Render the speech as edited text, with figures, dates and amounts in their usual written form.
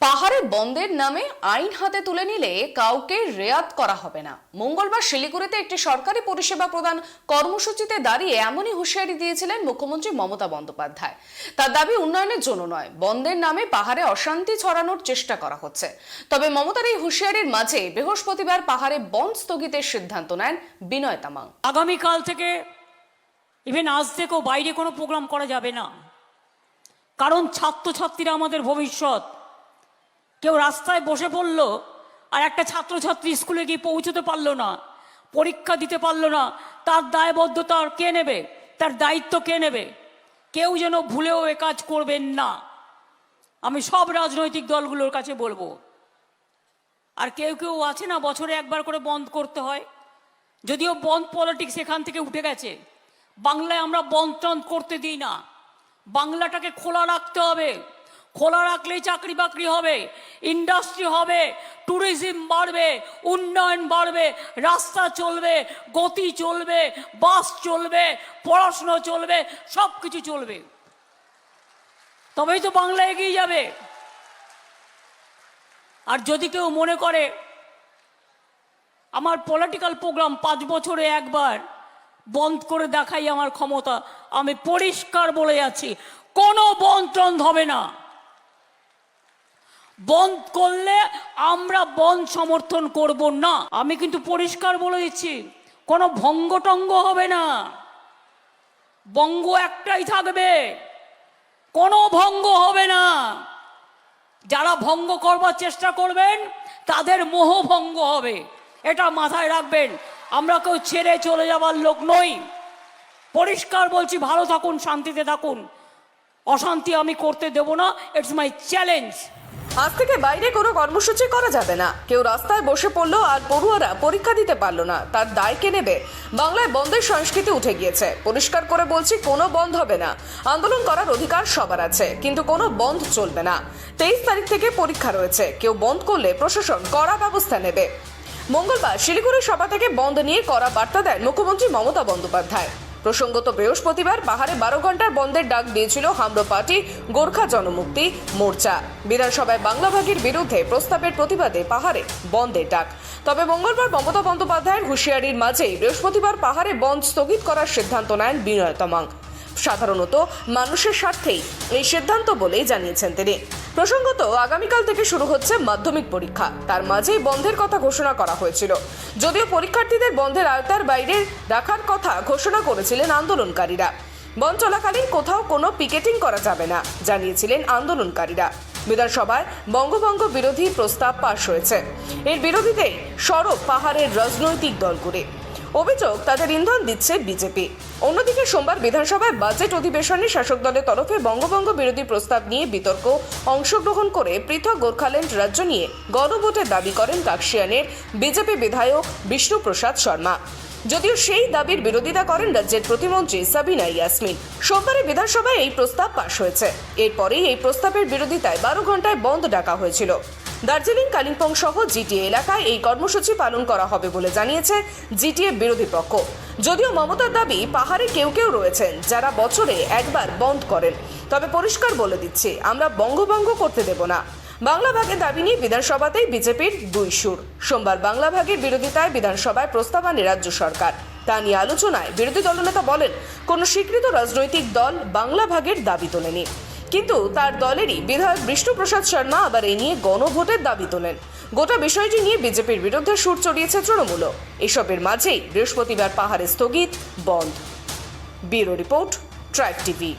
পাহাড়ে বন্ধের নামে আইন হাতে তুলে নিলে কাউকে রেয়াত করা হবে না। মঙ্গলবার শিলিগুড়িতে একটি সরকারি পরিষেবা প্রদান কর্মসূচিতে দাঁড়িয়ে এমনই হুঁশিয়ারি দিয়েছিলেন মুখ্যমন্ত্রী মমতা বন্দ্যোপাধ্যায়। তার দাবি উন্নয়নের জন্য নয়, বন্ধের নামে পাহাড়ে অশান্তি ছড়ানোর চেষ্টা করা হচ্ছে। তবে মমতার এই হুঁশিয়ারির মাঝে বৃহস্পতিবার পাহাড়ে বন্ধ স্থগিতের সিদ্ধান্ত নেন বিনয় তামাং। আগামীকাল থেকে ইভেন আজ থেকেও বাইরে কোনো প্রোগ্রাম করা যাবে না, কারণ ছাত্রছাত্রীরা আমাদের ভবিষ্যৎ। কেউ রাস্তায় বসে পড়লো আর একটা ছাত্রছাত্রী স্কুলে গিয়ে পৌঁছতে পারলো না, পরীক্ষা দিতে পারলো না, তার দায়বদ্ধতা কে নেবে? তার দায়িত্ব কে নেবে? কেউ যেন ভুলেও এ কাজ করবেন না, আমি সব রাজনৈতিক দলগুলোর কাছে বলবো। আর কেউ কেউ আছে না, বছরে একবার করে বন্ধ করতে হয়, যদিও বন্ধ পলিটিক্স এখান থেকে উঠে গেছে। বাংলায় আমরা বন্ধ টন্ধ করতে দিই না, বাংলাটাকে খোলা রাখতে হবে। খোলা রাখলেই চাকরি বাকরি হবে, ইন্ডাস্ট্রি হবে, ট্যুরিজম বাড়বে, উন্নয়ন বাড়বে, রাস্তা চলবে, গতি চলবে, বাস চলবে, পড়াশুনো চলবে, সব কিছু চলবে, তবেই তো বাংলা এগিয়ে যাবে। আর যদি কেউ মনে করে আমার পলিটিক্যাল প্রোগ্রাম 5 বছরে একবার বন্ধ করে দেখাই আমার ক্ষমতা, আমি পরিষ্কার বলে যাচ্ছি, কোনো বন্ধ টন্ধ হবে না। বন্ধ করলে আমরা বন্ধ সমর্থন করব না। আমি কিন্তু পরিষ্কার বলে দিচ্ছি, কোনো ভঙ্গটঙ্গ হবে না, বঙ্গ একটাই থাকবে, কোনো ভঙ্গ হবে না। যারা ভঙ্গ করবার চেষ্টা করবেন তাদের মোহভঙ্গ হবে, এটা মাথায় রাখবেন। আমরা কেউ ছেড়ে চলে যাবার লোক নই। পরিষ্কার বলছি, ভালো থাকুন, শান্তিতে থাকুন, অশান্তি আমি করতে দেব না। It's my challenge. আজ থেকে বাইরে কোনো কর্মসূচি করা যাবে না। কেউ রাস্তায় বসে পড়লো আর পড়ুয়ারা পরীক্ষা দিতে পারলো না, তার দায় কে নেবে? বাংলায় বন্ধের সংস্কৃতি উঠে গিয়েছে। পরিষ্কার করে বলছি, কোনো বন্ধ হবে না। আন্দোলন করার অধিকার সবার আছে, কিন্তু কোনো বন্ধ চলবে না। 23 তারিখ থেকে পরীক্ষা রয়েছে, কেউ বন্ধ করলে প্রশাসন কড়া ব্যবস্থা নেবে। মঙ্গলবার শিলিগুড়ির সভা থেকে বন্ধ নিয়ে কড়া বার্তা দেন মুখ্যমন্ত্রী মমতা বন্দ্যোপাধ্যায়। প্রসঙ্গত বৃহস্পতিবার পাহাড়ে 12 ঘন্টার বন্ধের ডাক দিয়েছিল হামরো পার্টি গোর্খা জনমুক্তি মোর্চা। বিধানসভায় বাংলা ভাগের বিরুদ্ধে প্রস্তাবের প্রতিবাদে পাহাড়ে বন্ধের ডাক। তবে মঙ্গলবার মমতা বন্দ্যোপাধ্যায়ের হুঁশিয়ারির মাঝেই বৃহস্পতিবার পাহাড়ে বন্ধ স্থগিত করার সিদ্ধান্ত নেন বিনয় তামাং। সাধারণত মানুষের স্বার্থেই এই সিদ্ধান্ত বলেই জানিয়েছেন তিনি। প্রসঙ্গত আগামীকাল থেকে শুরু হচ্ছে মাধ্যমিক পরীক্ষা, তার মাঝেই বন্ধের কথা ঘোষণা করা হয়েছিল। যদিও পরীক্ষার্থীদের বন্ধের আওতার বাইরে রাখার কথা ঘোষণা করেছিলেন আন্দোলনকারীরা। বন্ধ চলাকালীন কোথাও কোনো পিকেটিং করা যাবে না জানিয়েছিলেন আন্দোলনকারীরা। বিধানসভায় বঙ্গভঙ্গ বিরোধী প্রস্তাব পাশ হয়েছে। এর বিরোধিতায় সরব পাহাড়ের রাজনৈতিক দলগুলি। অভিযোগ, তাদের ইন্ধন দিচ্ছে বিজেপি। অন্যদিকে সোমবার বিধানসভায় বাজেট অধিবেশনে শাসক দলের তরফে বঙ্গভঙ্গ বিরোধী প্রস্তাব নিয়ে বিতর্ক অংশগ্রহণ করে পৃথক গোর্খাল্যান্ড রাজ্য নিয়ে গণভোটের দাবি করেন কাকশিয়ানের বিজেপি বিধায়ক বিষ্ণুপ্রসাদ শর্মা। যদিও সেই দাবির বিরোধিতা করেন রাজ্যের প্রতিমন্ত্রী সাবিনা ইয়াসমিন। সোমবারে বিধানসভায় এই প্রস্তাব পাশ হয়েছে। এরপরেই এই প্রস্তাবের বিরোধিতায় 12 ঘন্টায় বন্ধ ডাকা হয়েছিল। দার্জিলিং, কালিম্পং সহ জিটিএ এলাকায় এই কর্মসূচি পালন করা হবে বলে জানিয়েছে জিটিএ বিরোধী পক্ষ। যদিও মমতার দাবি, পাহাড়ে কেউ কেউ রয়েছেন যারা বছরে একবার বন্ধ করেন। তবে পরিষ্কার বলে দিচ্ছি, আমরা বঙ্গভঙ্গ করতে দেব না। বাংলা ভাগের দাবি নিয়ে বিধানসভাতেই বিজেপির 2 সুর। সোমবার বাংলা ভাগের বিরোধিতায় বিধানসভায় প্রস্তাব আনে রাজ্য সরকার। তা নিয়ে আলোচনায় বিরোধী দলনেতা বলেন, কোনো স্বীকৃত রাজনৈতিক দল বাংলা ভাগের দাবি তোলেনি, কিন্তু তার দলেরই বিধায়ক বিষ্ণুপ্রসাদ শর্মা আবার এই নিয়ে গণভোটের দাবি তোলেন। গোটা বিষয়টি নিয়ে বিজেপির বিরুদ্ধে সুর চড়িয়েছে তৃণমূল। এসবের মাঝেই বৃহস্পতিবার পাহাড়ে স্থগিত বন্ধ। Bureau report, tribe TV.